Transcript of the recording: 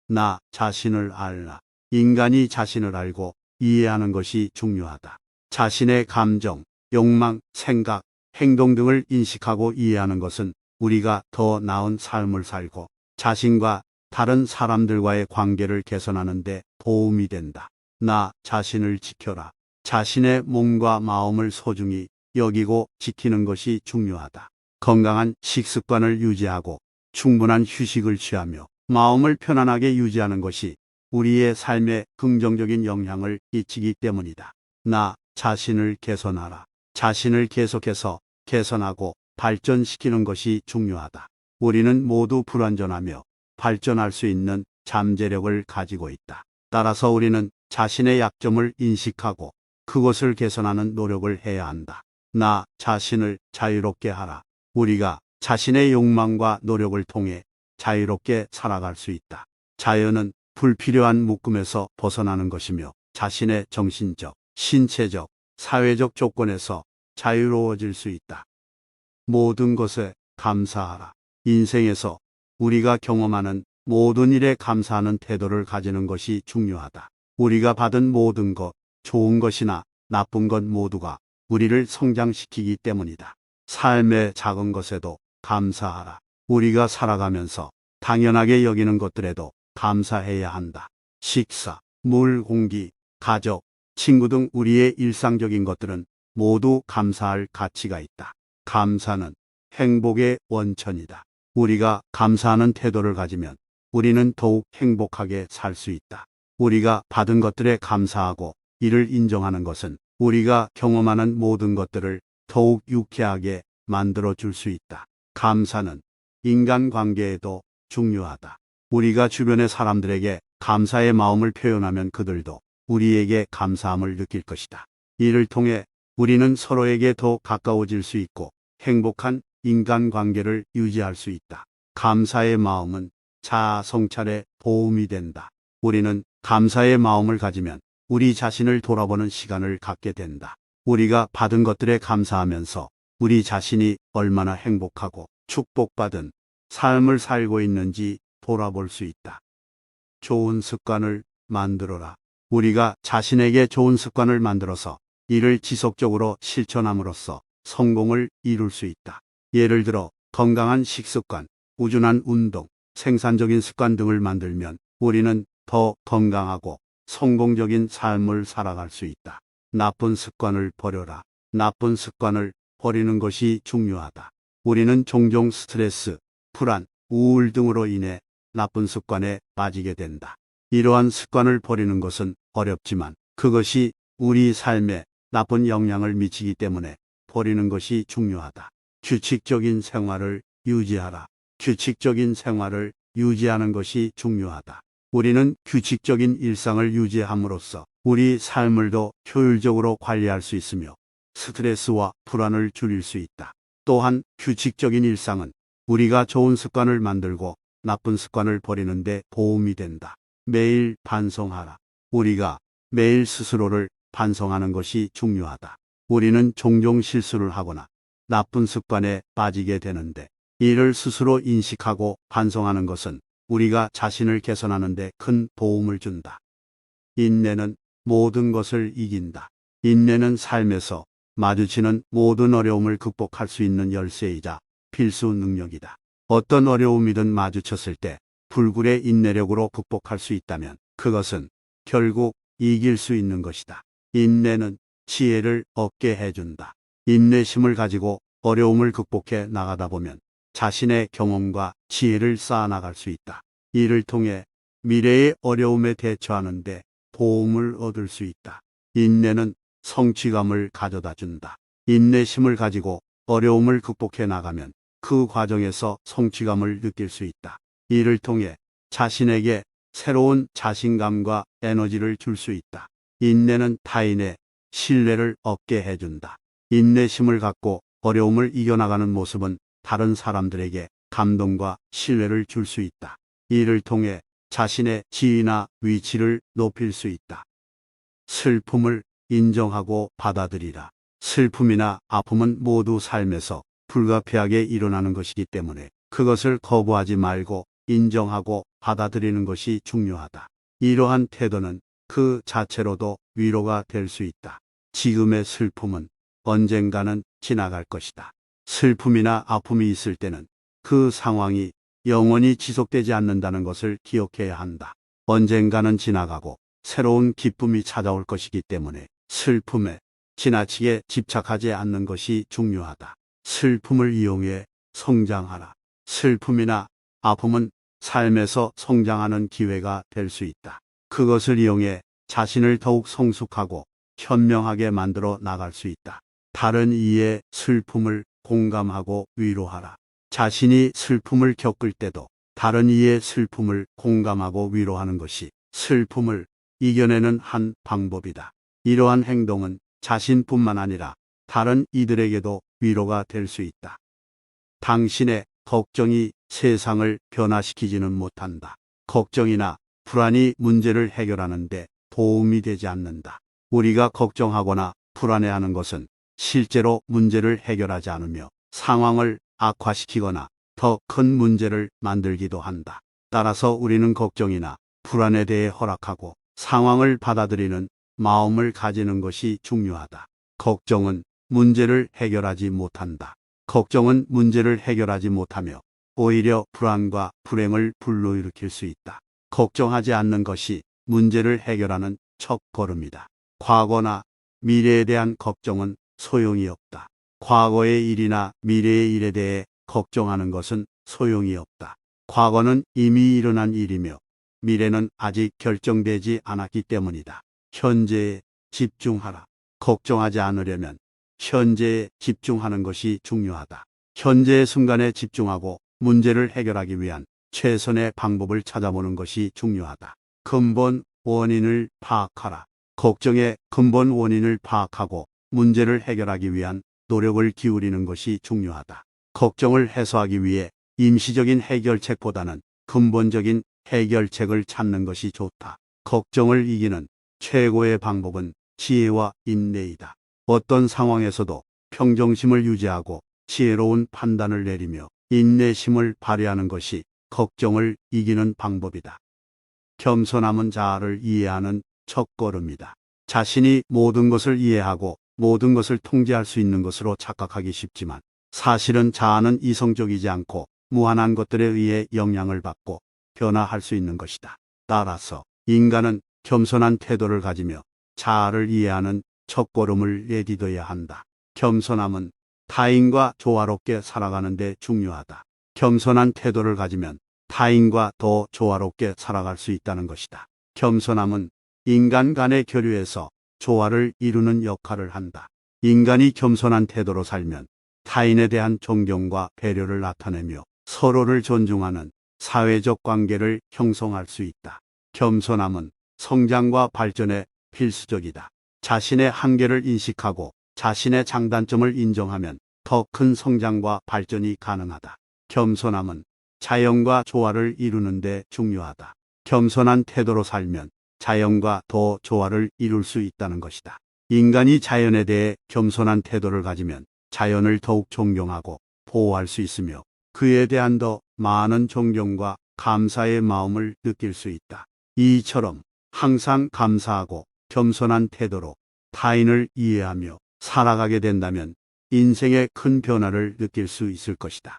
나 자신을 알라. 인간이 자신을 알고 이해하는 것이 중요하다. 자신의 감정, 욕망, 생각, 행동 등을 인식하고 이해하는 것은 우리가 더 나은 삶을 살고 자신과 다른 사람들과의 관계를 개선하는 데 도움이 된다. 나 자신을 지켜라. 자신의 몸과 마음을 소중히 여기고 지키는 것이 중요하다. 건강한 식습관을 유지하고 충분한 휴식을 취하며 마음을 편안하게 유지하는 것이 우리의 삶에 긍정적인 영향을 끼치기 때문이다. 나 자신을 개선하라. 자신을 계속해서 개선하고 발전시키는 것이 중요하다. 우리는 모두 불완전하며 발전할 수 있는 잠재력을 가지고 있다. 따라서 우리는 자신의 약점을 인식하고 그것을 개선하는 노력을 해야 한다. 나 자신을 자유롭게 하라. 우리가 자신의 욕망과 노력을 통해 자유롭게 살아갈 수 있다. 자유는 불필요한 묶음에서 벗어나는 것이며 자신의 정신적, 신체적, 사회적 조건에서 자유로워질 수 있다. 모든 것에 감사하라. 인생에서 우리가 경험하는 모든 일에 감사하는 태도를 가지는 것이 중요하다. 우리가 받은 모든 것, 좋은 것이나 나쁜 것 모두가 우리를 성장시키기 때문이다. 삶의 작은 것에도 감사하라. 우리가 살아가면서 당연하게 여기는 것들에도 감사해야 한다. 식사, 물, 공기, 가족, 친구 등 우리의 일상적인 것들은 모두 감사할 가치가 있다. 감사는 행복의 원천이다. 우리가 감사하는 태도를 가지면 우리는 더욱 행복하게 살 수 있다. 우리가 받은 것들에 감사하고 이를 인정하는 것은 우리가 경험하는 모든 것들을 더욱 유쾌하게 만들어 줄 수 있다. 감사는 인간관계에도 중요하다. 우리가 주변의 사람들에게 감사의 마음을 표현하면 그들도 우리에게 감사함을 느낄 것이다. 이를 통해 우리는 서로에게 더 가까워질 수 있고 행복한 인간관계를 유지할 수 있다. 감사의 마음은 자아 성찰에 도움이 된다. 우리는 감사의 마음을 가지면 우리 자신을 돌아보는 시간을 갖게 된다. 우리가 받은 것들에 감사하면서 우리 자신이 얼마나 행복하고 축복받은 삶을 살고 있는지 돌아볼 수 있다. 좋은 습관을 만들어라. 우리가 자신에게 좋은 습관을 만들어서 이를 지속적으로 실천함으로써 성공을 이룰 수 있다. 예를 들어 건강한 식습관, 꾸준한 운동, 생산적인 습관 등을 만들면 우리는 더 건강하고 성공적인 삶을 살아갈 수 있다. 나쁜 습관을 버려라. 나쁜 습관을 버리는 것이 중요하다. 우리는 종종 스트레스, 불안, 우울 등으로 인해 나쁜 습관에 빠지게 된다. 이러한 습관을 버리는 것은 어렵지만 그것이 우리 삶에 나쁜 영향을 미치기 때문에 버리는 것이 중요하다. 규칙적인 생활을 유지하라. 규칙적인 생활을 유지하는 것이 중요하다. 우리는 규칙적인 일상을 유지함으로써 우리 삶을 더 효율적으로 관리할 수 있으며 스트레스와 불안을 줄일 수 있다. 또한 규칙적인 일상은 우리가 좋은 습관을 만들고 나쁜 습관을 버리는 데 도움이 된다. 매일 반성하라. 우리가 매일 스스로를 반성하는 것이 중요하다. 우리는 종종 실수를 하거나 나쁜 습관에 빠지게 되는데 이를 스스로 인식하고 반성하는 것은 우리가 자신을 개선하는 데 큰 도움을 준다. 인내는 모든 것을 이긴다. 인내는 삶에서 마주치는 모든 어려움을 극복할 수 있는 열쇠이자 필수 능력이다. 어떤 어려움이든 마주쳤을 때 불굴의 인내력으로 극복할 수 있다면 그것은 결국 이길 수 있는 것이다. 인내는 지혜를 얻게 해준다. 인내심을 가지고 어려움을 극복해 나가다 보면 자신의 경험과 지혜를 쌓아나갈 수 있다. 이를 통해 미래의 어려움에 대처하는 데 도움을 얻을 수 있다. 인내는 성취감을 가져다 준다. 인내심을 가지고 어려움을 극복해 나가면 그 과정에서 성취감을 느낄 수 있다. 이를 통해 자신에게 새로운 자신감과 에너지를 줄 수 있다. 인내는 타인의 신뢰를 얻게 해준다. 인내심을 갖고 어려움을 이겨나가는 모습은 다른 사람들에게 감동과 신뢰를 줄 수 있다. 이를 통해 자신의 지위나 위치를 높일 수 있다. 슬픔을 인정하고 받아들이라. 슬픔이나 아픔은 모두 삶에서 불가피하게 일어나는 것이기 때문에 그것을 거부하지 말고 인정하고 받아들이는 것이 중요하다. 이러한 태도는 그 자체로도 위로가 될 수 있다. 지금의 슬픔은 언젠가는 지나갈 것이다. 슬픔이나 아픔이 있을 때는 그 상황이 영원히 지속되지 않는다는 것을 기억해야 한다. 언젠가는 지나가고 새로운 기쁨이 찾아올 것이기 때문에 슬픔에 지나치게 집착하지 않는 것이 중요하다. 슬픔을 이용해 성장하라. 슬픔이나 아픔은 삶에서 성장하는 기회가 될 수 있다. 그것을 이용해 자신을 더욱 성숙하고 현명하게 만들어 나갈 수 있다. 다른 이의 슬픔을 공감하고 위로하라. 자신이 슬픔을 겪을 때도 다른 이의 슬픔을 공감하고 위로하는 것이 슬픔을 이겨내는 한 방법이다. 이러한 행동은 자신뿐만 아니라 다른 이들에게도 위로가 될 수 있다. 당신의 걱정이 세상을 변화시키지는 못한다. 걱정이나 불안이 문제를 해결하는 데 도움이 되지 않는다. 우리가 걱정하거나 불안해하는 것은 실제로 문제를 해결하지 않으며 상황을 악화시키거나 더 큰 문제를 만들기도 한다. 따라서 우리는 걱정이나 불안에 대해 허락하고 상황을 받아들이는 마음을 가지는 것이 중요하다. 걱정은 문제를 해결하지 못한다. 걱정은 문제를 해결하지 못하며 오히려 불안과 불행을 불러일으킬 수 있다. 걱정하지 않는 것이 문제를 해결하는 첫 걸음이다. 과거나 미래에 대한 걱정은 소용이 없다. 과거의 일이나 미래의 일에 대해 걱정하는 것은 소용이 없다. 과거는 이미 일어난 일이며 미래는 아직 결정되지 않았기 때문이다. 현재에 집중하라. 걱정하지 않으려면 현재에 집중하는 것이 중요하다. 현재의 순간에 집중하고 문제를 해결하기 위한 최선의 방법을 찾아보는 것이 중요하다. 근본 원인을 파악하라. 걱정의 근본 원인을 파악하고 문제를 해결하기 위한 노력을 기울이는 것이 중요하다. 걱정을 해소하기 위해 임시적인 해결책보다는 근본적인 해결책을 찾는 것이 좋다. 걱정을 이기는 최고의 방법은 지혜와 인내이다. 어떤 상황에서도 평정심을 유지하고 지혜로운 판단을 내리며 인내심을 발휘하는 것이 걱정을 이기는 방법이다. 겸손함은 자아를 이해하는 첫걸음이다. 자신이 모든 것을 이해하고 모든 것을 통제할 수 있는 것으로 착각하기 쉽지만 사실은 자아는 이성적이지 않고 무한한 것들에 의해 영향을 받고 변화할 수 있는 것이다. 따라서 인간은 겸손한 태도를 가지며 자아를 이해하는 첫걸음을 내딛어야 한다. 겸손함은 타인과 조화롭게 살아가는 데 중요하다. 겸손한 태도를 가지면 타인과 더 조화롭게 살아갈 수 있다는 것이다. 겸손함은 인간 간의 교류에서 조화를 이루는 역할을 한다. 인간이 겸손한 태도로 살면 타인에 대한 존경과 배려를 나타내며 서로를 존중하는 사회적 관계를 형성할 수 있다. 겸손함은 성장과 발전에 필수적이다. 자신의 한계를 인식하고 자신의 장단점을 인정하면 더 큰 성장과 발전이 가능하다. 겸손함은 자연과 조화를 이루는 데 중요하다. 겸손한 태도로 살면 자연과 더 조화를 이룰 수 있다는 것이다. 인간이 자연에 대해 겸손한 태도를 가지면 자연을 더욱 존경하고 보호할 수 있으며 그에 대한 더 많은 존경과 감사의 마음을 느낄 수 있다. 이처럼 항상 감사하고 겸손한 태도로 타인을 이해하며 살아가게 된다면 인생의 큰 변화를 느낄 수 있을 것이다.